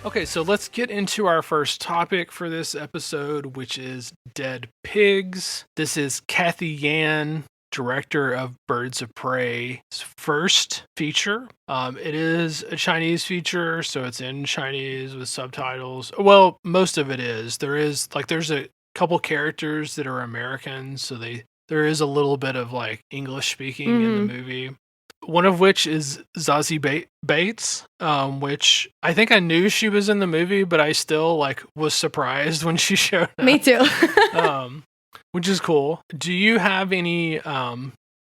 Okay, so let's get into our first topic for this episode, which is Dead Pigs. This is Cathy Yan, director of Birds of Prey's first feature. It is a Chinese feature, so it's in Chinese with subtitles. Well, most of it is. There's a couple characters that are American, so there is a little bit of like English speaking in the movie. One of which is Zazie Bates, which I think I knew she was in the movie, but I still was surprised when she showed up. Me too. Which is cool. Do you have any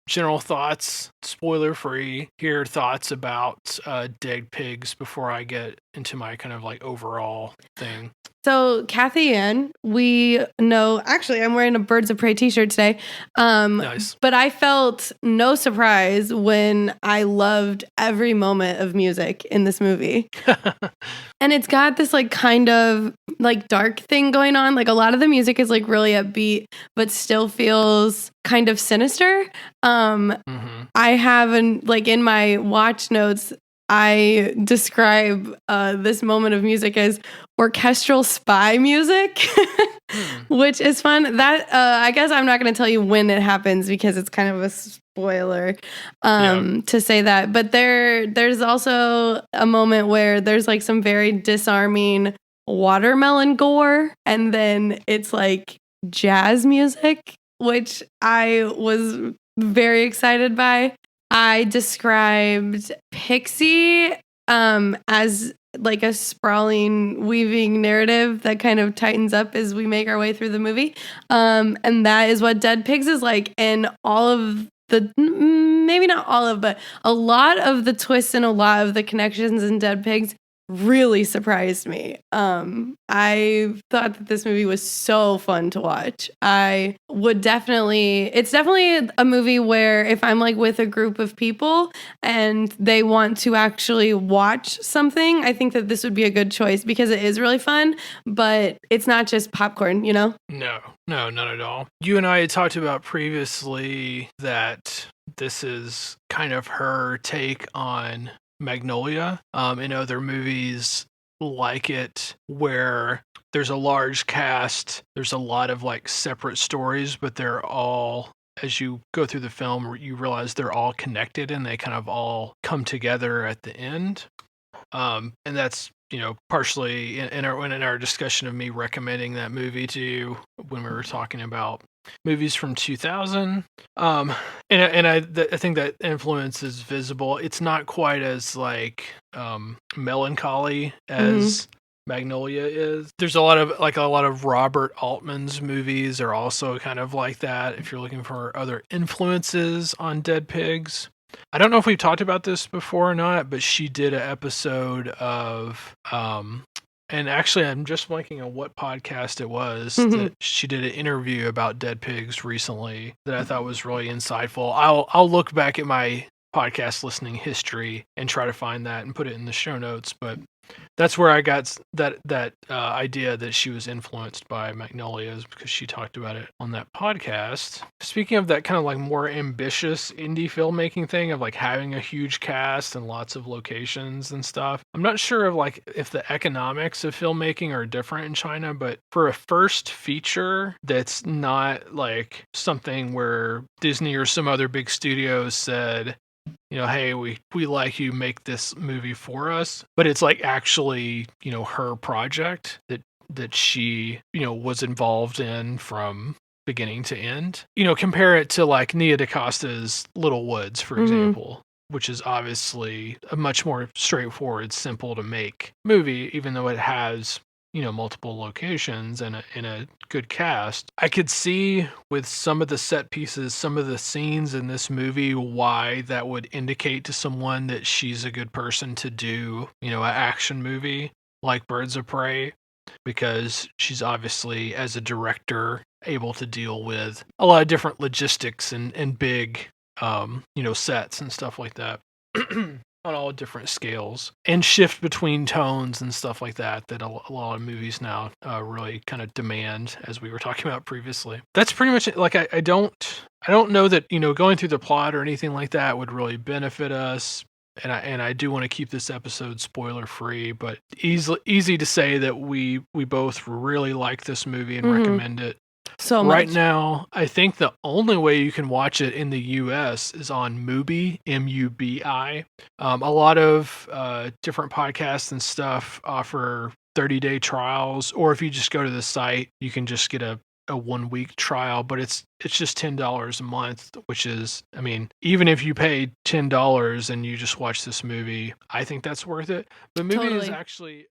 general thoughts, spoiler free here, thoughts about Dead Pigs before I get into my kind of like overall thing? So Cathy Yan, we know, actually I'm wearing a Birds of Prey t-shirt today. Nice. But I felt no surprise when I loved every moment of music in this movie. And it's got this like kind of like dark thing going on. Like a lot of the music is like really upbeat, but still feels kind of sinister. I have in my watch notes, I describe this moment of music as orchestral spy music, which is fun. That I guess I'm not going to tell you when it happens because it's kind of a spoiler to say that. But there's also a moment where there's like some very disarming watermelon gore, and then it's like jazz music, which I was very excited by. I described Pixie as like a sprawling, weaving narrative that kind of tightens up as we make our way through the movie. And that is what Dead Pigs is like. And all of the, maybe not all of, but a lot of the twists and a lot of the connections in Dead Pigs really surprised me. I thought that this movie was so fun to watch. It's definitely a movie where if I'm like with a group of people and they want to actually watch something, I think that this would be a good choice because it is really fun, but it's not just popcorn, you know? No, not at all. You and I had talked about previously that this is kind of her take on Magnolia, in other movies like it, where there's a large cast, there's a lot of like separate stories, but they're all, as you go through the film, you realize they're all connected and they kind of all come together at the end. And that's, partially in our discussion of me recommending that movie to you when we were talking about movies from 2000. And I think that influence is visible. It's not quite as like melancholy as Magnolia is. There's a lot of Robert Altman's movies are also kind of like that if you're looking for other influences on Dead Pigs. I don't know if we've talked about this before or not, but she did an episode of and actually, I'm just blanking on what podcast it was that she did an interview about Dead Pigs recently that I thought was really insightful. I'll look back at my podcast listening history and try to find that and put it in the show notes. But that's where I got that idea that she was influenced by Magnolias because she talked about it on that podcast. Speaking of that kind of like more ambitious indie filmmaking thing of like having a huge cast and lots of locations and stuff, I'm not sure of like if the economics of filmmaking are different in China, but for a first feature that's not like something where Disney or some other big studios said, hey, we like you, make this movie for us. But it's like actually, her project that she, was involved in from beginning to end. Compare it to like Nia DaCosta's Little Woods, for example, which is obviously a much more straightforward, simple to make movie, even though it has multiple locations and a good cast. I could see with some of the set pieces, some of the scenes in this movie, why that would indicate to someone that she's a good person to do, an action movie like Birds of Prey, because she's obviously, as a director, able to deal with a lot of different logistics and big, sets and stuff like that. On all different scales and shift between tones and stuff like that a lot of movies now really kind of demand, as we were talking about previously. That's pretty much it. Like I don't know that going through the plot or anything like that would really benefit us. and I do want to keep this episode spoiler free, but easy to say that we both really like this movie and recommend it. So Right much. now, I think the only way you can watch it in the US is on Mubi, Mubi. A lot of different podcasts and stuff offer 30-day trials, or if you just go to the site, you can just get a 1 week trial, but it's just $10 a month, which is, I mean, even if you pay $10 and you just watch this movie, I think that's worth it. The movie is Totally. actually